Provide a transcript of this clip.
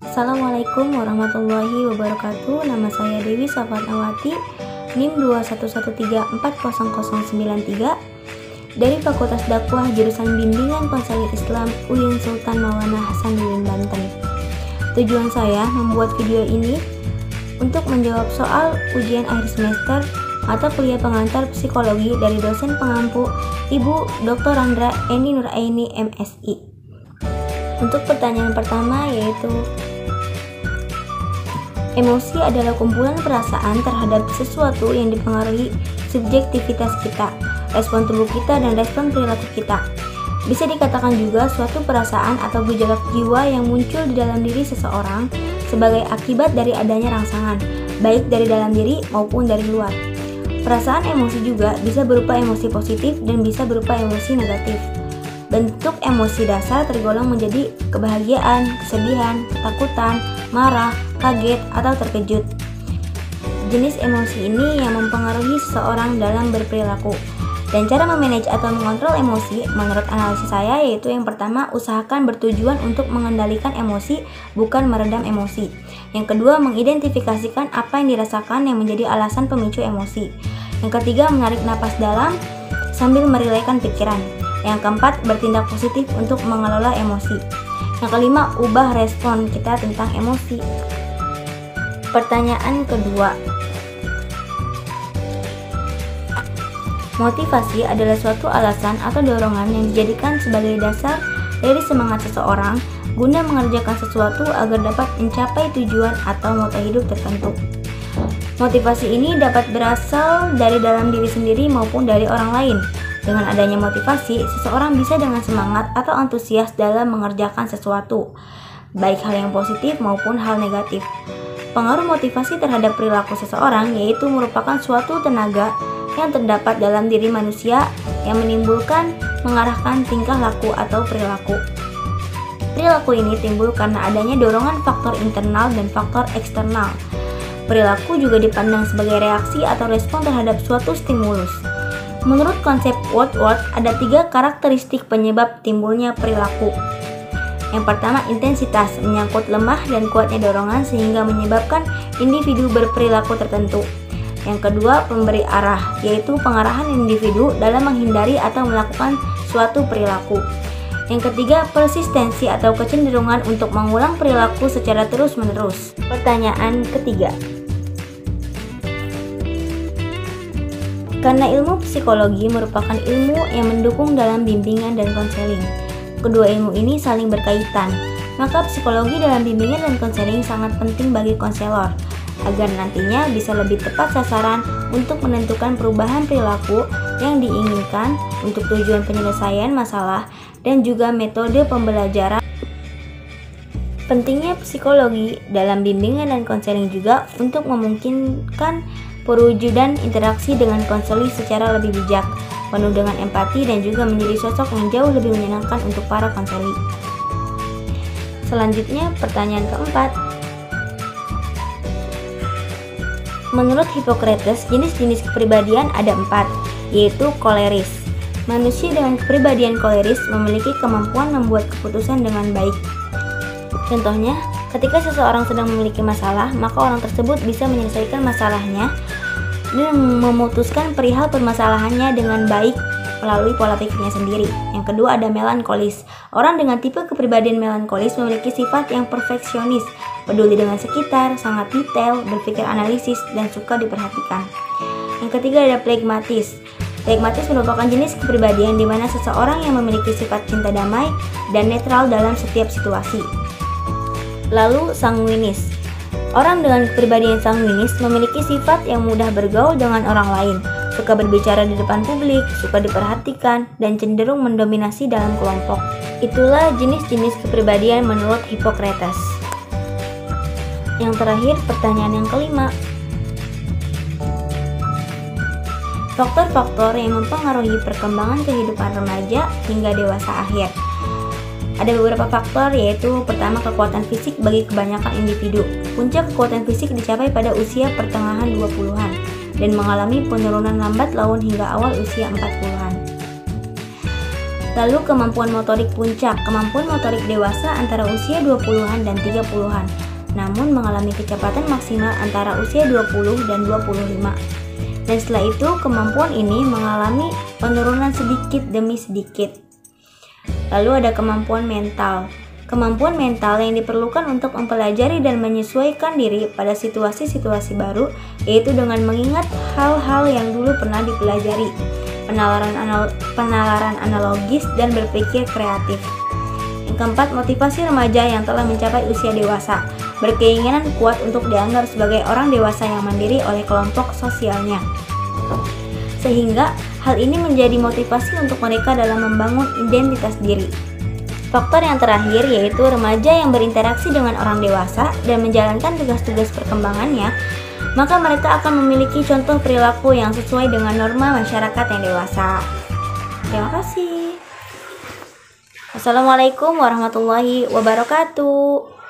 Assalamualaikum warahmatullahi wabarakatuh. Nama saya Dewi Safatnawati, NIM 211340093 dari Fakultas Dakwah Jurusan Bimbingan Konseling Islam UIN Sultan Maulana Hasanuddin Banten. Tujuan saya membuat video ini untuk menjawab soal ujian akhir semester mata kuliah pengantar psikologi dari dosen pengampu Ibu Dr. Randra Eni Nuraini MSI. Untuk pertanyaan pertama yaitu, emosi adalah kumpulan perasaan terhadap sesuatu yang dipengaruhi subjektivitas kita, respon tubuh kita, dan respon perilaku kita. Bisa dikatakan juga suatu perasaan atau gejolak jiwa yang muncul di dalam diri seseorang sebagai akibat dari adanya rangsangan, baik dari dalam diri maupun dari luar. Perasaan emosi juga bisa berupa emosi positif dan bisa berupa emosi negatif. Bentuk emosi dasar tergolong menjadi kebahagiaan, kesedihan, ketakutan, marah, kaget, atau terkejut. Jenis emosi ini yang mempengaruhi seseorang dalam berperilaku. Dan cara memanage atau mengontrol emosi menurut analisis saya yaitu yang pertama, usahakan bertujuan untuk mengendalikan emosi, bukan meredam emosi. Yang kedua, mengidentifikasikan apa yang dirasakan yang menjadi alasan pemicu emosi. Yang ketiga, menarik napas dalam sambil merelaikan pikiran. Yang keempat, bertindak positif untuk mengelola emosi. Yang kelima, ubah respon kita tentang emosi. Pertanyaan kedua, motivasi adalah suatu alasan atau dorongan yang dijadikan sebagai dasar dari semangat seseorang guna mengerjakan sesuatu agar dapat mencapai tujuan atau moto hidup tertentu. Motivasi ini dapat berasal dari dalam diri sendiri maupun dari orang lain. Dengan adanya motivasi, seseorang bisa dengan semangat atau antusias dalam mengerjakan sesuatu, baik hal yang positif maupun hal negatif. Pengaruh motivasi terhadap perilaku seseorang yaitu merupakan suatu tenaga yang terdapat dalam diri manusia yang menimbulkan, mengarahkan tingkah laku atau perilaku. Perilaku ini timbul karena adanya dorongan faktor internal dan faktor eksternal. Perilaku juga dipandang sebagai reaksi atau respon terhadap suatu stimulus. Menurut konsep Woodward, ada 3 karakteristik penyebab timbulnya perilaku. Yang pertama, intensitas, menyangkut lemah dan kuatnya dorongan sehingga menyebabkan individu berperilaku tertentu. Yang kedua, pemberi arah, yaitu pengarahan individu dalam menghindari atau melakukan suatu perilaku. Yang ketiga, persistensi atau kecenderungan untuk mengulang perilaku secara terus-menerus. Pertanyaan ketiga, karena ilmu psikologi merupakan ilmu yang mendukung dalam bimbingan dan konseling, kedua ilmu ini saling berkaitan, maka psikologi dalam bimbingan dan konseling sangat penting bagi konselor agar nantinya bisa lebih tepat sasaran untuk menentukan perubahan perilaku yang diinginkan untuk tujuan penyelesaian masalah dan juga metode pembelajaran. Pentingnya psikologi dalam bimbingan dan konseling juga untuk memungkinkan perwujudan interaksi dengan konseli secara lebih bijak, penuh dengan empati dan juga menjadi sosok yang jauh lebih menyenangkan untuk para konseli. Selanjutnya, pertanyaan keempat. Menurut Hippocrates, jenis-jenis kepribadian ada 4, yaitu koleris. Manusia dengan kepribadian koleris memiliki kemampuan membuat keputusan dengan baik. Contohnya, ketika seseorang sedang memiliki masalah, maka orang tersebut bisa menyelesaikan masalahnya dan memutuskan perihal permasalahannya dengan baik melalui pola pikirnya sendiri. Yang kedua, ada melankolis. Orang dengan tipe kepribadian melankolis memiliki sifat yang perfeksionis, peduli dengan sekitar, sangat detail, berpikir analisis, dan suka diperhatikan. Yang ketiga, ada flegmatis. Flegmatis merupakan jenis kepribadian di mana seseorang yang memiliki sifat cinta damai dan netral dalam setiap situasi. Lalu, sanguinis. Orang dengan kepribadian sanguinis memiliki sifat yang mudah bergaul dengan orang lain, suka berbicara di depan publik, suka diperhatikan, dan cenderung mendominasi dalam kelompok. Itulah jenis-jenis kepribadian menurut Hippocrates. Yang terakhir, pertanyaan yang kelima. Faktor-faktor yang mempengaruhi perkembangan kehidupan remaja hingga dewasa akhir. Ada beberapa faktor yaitu pertama, kekuatan fisik bagi kebanyakan individu. Puncak kekuatan fisik dicapai pada usia pertengahan 20-an dan mengalami penurunan lambat laun hingga awal usia 40-an. Lalu kemampuan motorik puncak. Kemampuan motorik dewasa antara usia 20-an dan 30-an, namun mengalami kecepatan maksimal antara usia 20 dan 25. Dan setelah itu kemampuan ini mengalami penurunan sedikit demi sedikit. Lalu ada kemampuan mental. Kemampuan mental yang diperlukan untuk mempelajari dan menyesuaikan diri pada situasi-situasi baru, yaitu dengan mengingat hal-hal yang dulu pernah dipelajari, penalaran analogis, dan berpikir kreatif. Yang keempat, motivasi remaja yang telah mencapai usia dewasa, berkeinginan kuat untuk dianggap sebagai orang dewasa yang mandiri oleh kelompok sosialnya, sehingga hal ini menjadi motivasi untuk mereka dalam membangun identitas diri. Faktor yang terakhir yaitu remaja yang berinteraksi dengan orang dewasa dan menjalankan tugas-tugas perkembangannya, maka mereka akan memiliki contoh perilaku yang sesuai dengan norma masyarakat yang dewasa. Terima kasih. Assalamualaikum warahmatullahi wabarakatuh.